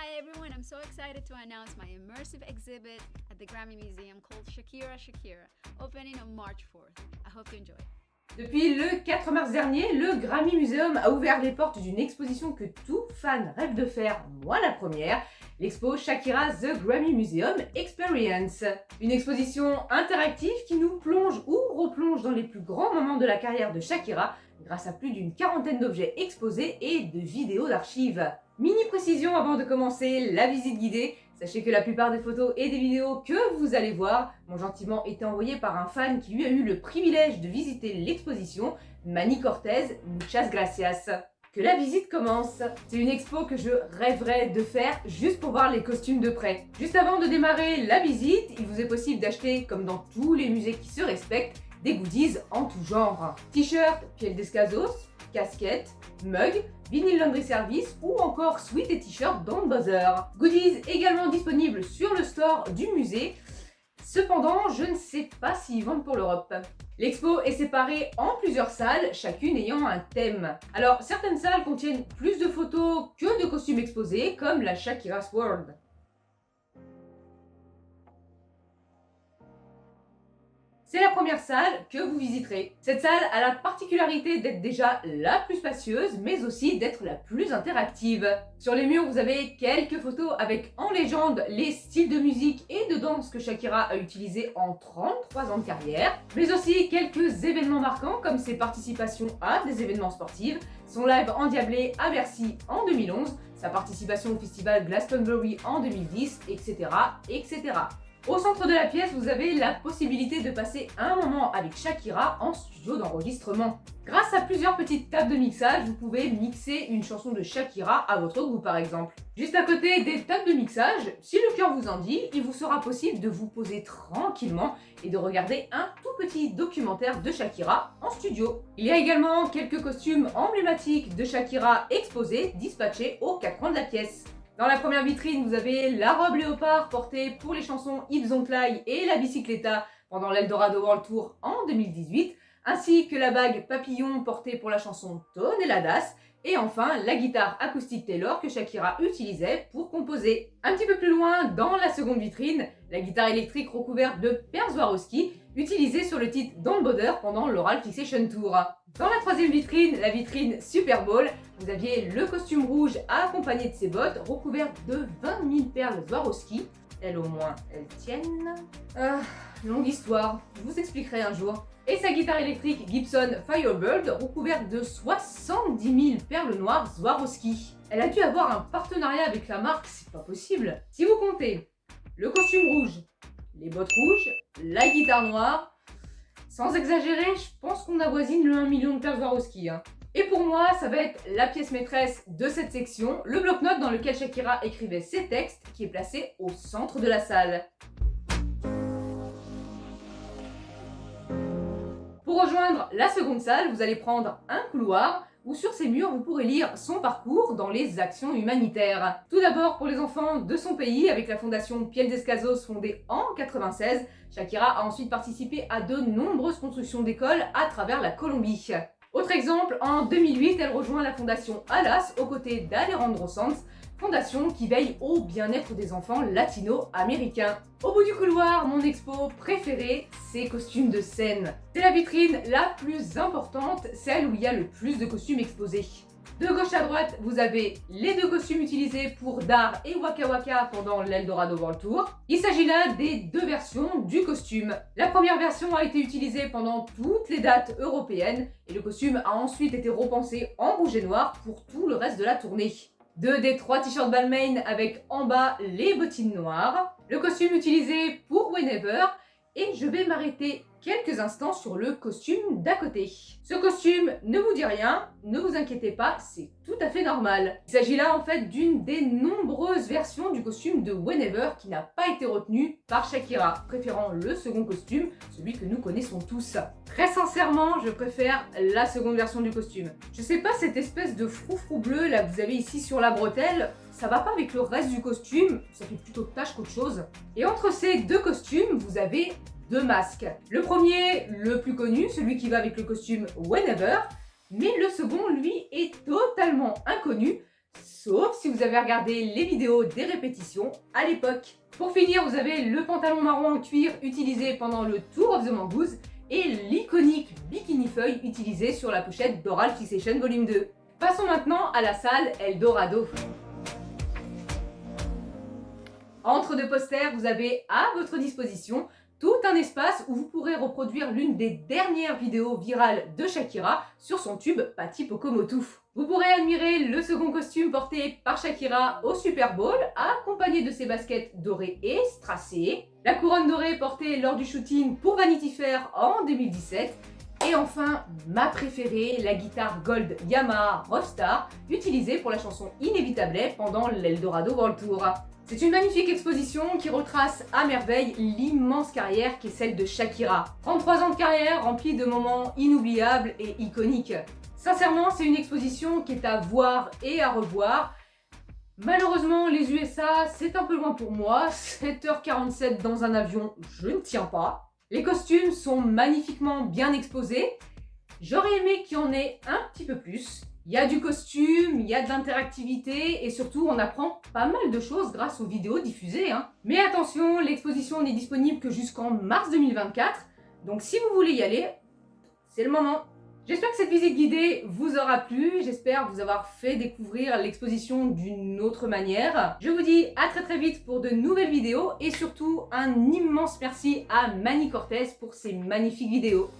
Hi everyone, I'm so excited to announce my immersive exhibit at the Grammy Museum called Shakira Shakira, opening on March 4th. I hope you enjoy. Depuis le 4 mars dernier, le Grammy Museum a ouvert les portes d'une exposition que tout fan rêve de faire, moi la première, l'expo Shakira The Grammy Museum Experience. Une exposition interactive qui nous plonge ou replonge dans les plus grands moments de la carrière de Shakira grâce à plus d'une quarantaine d'objets exposés et de vidéos d'archives. Mini précision avant de commencer la visite guidée, sachez que la plupart des photos et des vidéos que vous allez voir m'ont gentiment été envoyées par un fan qui lui a eu le privilège de visiter l'exposition, Manny Cortez, muchas gracias. Que la visite commence. C'est une expo que je rêverais de faire juste pour voir les costumes de près. Juste avant de démarrer la visite, il vous est possible d'acheter, comme dans tous les musées qui se respectent, des goodies en tout genre. T-shirt Piel Descalzos, casquette, mug, vinyle laundry service ou encore sweat et t-shirt dans le buzzer. Goodies également disponibles sur le store du musée. Cependant, je ne sais pas s'ils vendent pour l'Europe. L'expo est séparée en plusieurs salles, chacune ayant un thème. Alors, certaines salles contiennent plus de photos que de costumes exposés, comme la Shakira's World. C'est la première salle que vous visiterez. Cette salle a la particularité d'être déjà la plus spacieuse, mais aussi d'être la plus interactive. Sur les murs, vous avez quelques photos avec en légende les styles de musique et de danse que Shakira a utilisés en 33 ans de carrière, mais aussi quelques événements marquants comme ses participations à des événements sportifs, son live endiablé à Bercy en 2011, sa participation au festival Glastonbury en 2010, etc., etc. Au centre de la pièce, vous avez la possibilité de passer un moment avec Shakira en studio d'enregistrement. Grâce à plusieurs petites tables de mixage, vous pouvez mixer une chanson de Shakira à votre goût par exemple. Juste à côté des tables de mixage, si le cœur vous en dit, il vous sera possible de vous poser tranquillement et de regarder un tout petit documentaire de Shakira en studio. Il y a également quelques costumes emblématiques de Shakira exposés, dispatchés aux quatre coins de la pièce. Dans la première vitrine, vous avez la robe léopard portée pour les chansons Hips Don't Lie et la Bicicleta pendant l'Eldorado World Tour en 2018, ainsi que la bague papillon portée pour la chanson Toneladas, et enfin la guitare acoustique Taylor que Shakira utilisait pour composer. Un petit peu plus loin, dans la seconde vitrine, la guitare électrique recouverte de perles Swarovski, utilisée sur le titre Don't Bother pendant l'Oral Fixation Tour. Dans la troisième vitrine, la vitrine Super Bowl, vous aviez le costume rouge accompagné de ses bottes recouvertes de 20 000 perles Swarovski. Elles au moins, elles tiennent. Longue histoire, je vous expliquerai un jour. Et sa guitare électrique Gibson Firebird recouverte de 70 000 perles noires Swarovski. Elle a dû avoir un partenariat avec la marque, c'est pas possible. Si vous comptez le costume rouge, les bottes rouges, la guitare noire, sans exagérer, je pense qu'on avoisine le 1 million de perles Swarovski. Et pour moi, ça va être la pièce maîtresse de cette section, le bloc-notes dans lequel Shakira écrivait ses textes, qui est placé au centre de la salle. Pour rejoindre la seconde salle, vous allez prendre un couloir où sur ces murs, vous pourrez lire son parcours dans les actions humanitaires. Tout d'abord pour les enfants de son pays, avec la fondation Piel Descalzos fondée en 1996, Shakira a ensuite participé à de nombreuses constructions d'écoles à travers la Colombie. Autre exemple, en 2008, elle rejoint la fondation Alas aux côtés d'Alejandro Sanz, fondation qui veille au bien-être des enfants latino-américains. Au bout du couloir, mon expo préférée, c'est costumes de scène. C'est la vitrine la plus importante, celle où il y a le plus de costumes exposés. De gauche à droite, vous avez les deux costumes utilisés pour Dar et Waka Waka pendant l'Eldorado World Tour. Il s'agit là des deux versions du costume. La première version a été utilisée pendant toutes les dates européennes et le costume a ensuite été repensé en rouge et noir pour tout le reste de la tournée. Deux des trois t-shirts Balmain avec en bas les bottines noires. Le costume utilisé pour Whenever. Et je vais m'arrêter quelques instants sur le costume d'à côté. Ce costume ne vous dit rien, ne vous inquiétez pas, c'est tout à fait normal. Il s'agit là en fait d'une des nombreuses versions du costume de Whenever qui n'a pas été retenue par Shakira, préférant le second costume, celui que nous connaissons tous. Très sincèrement, je préfère la seconde version du costume. Je sais pas, cette espèce de froufrou bleu là que vous avez ici sur la bretelle, ça va pas avec le reste du costume, ça fait plutôt tache qu'autre chose. Et entre ces deux costumes, vous avez deux masques. Le premier, le plus connu, celui qui va avec le costume Whenever, mais le second, lui, est totalement inconnu, sauf si vous avez regardé les vidéos des répétitions à l'époque. Pour finir, vous avez le pantalon marron en cuir utilisé pendant le Tour of the Mongoose et l'iconique bikini feuille utilisé sur la pochette d'Oral Fixation Volume 2. Passons maintenant à la salle Eldorado. Entre deux posters, vous avez à votre disposition tout un espace où vous pourrez reproduire l'une des dernières vidéos virales de Shakira sur son tube Patti Pocomotu. Vous pourrez admirer le second costume porté par Shakira au Super Bowl, accompagné de ses baskets dorées et strassées, la couronne dorée portée lors du shooting pour Vanity Fair en 2017, et enfin, ma préférée, la guitare Gold Yamaha Rockstar, utilisée pour la chanson Inévitable pendant l'Eldorado World Tour. C'est une magnifique exposition qui retrace à merveille l'immense carrière qui est celle de Shakira. 33 ans de carrière remplie de moments inoubliables et iconiques. Sincèrement, c'est une exposition qui est à voir et à revoir. Malheureusement, les USA, c'est un peu loin pour moi. 7h47 dans un avion, je ne tiens pas. Les costumes sont magnifiquement bien exposés. J'aurais aimé qu'il y en ait un petit peu plus. Il y a du costume, il y a de l'interactivité et surtout on apprend pas mal de choses grâce aux vidéos diffusées. Mais attention, l'exposition n'est disponible que jusqu'en mars 2024. Donc si vous voulez y aller, c'est le moment. J'espère que cette visite guidée vous aura plu. J'espère vous avoir fait découvrir l'exposition d'une autre manière. Je vous dis à très vite pour de nouvelles vidéos et surtout un immense merci à Manny Cortez pour ses magnifiques vidéos.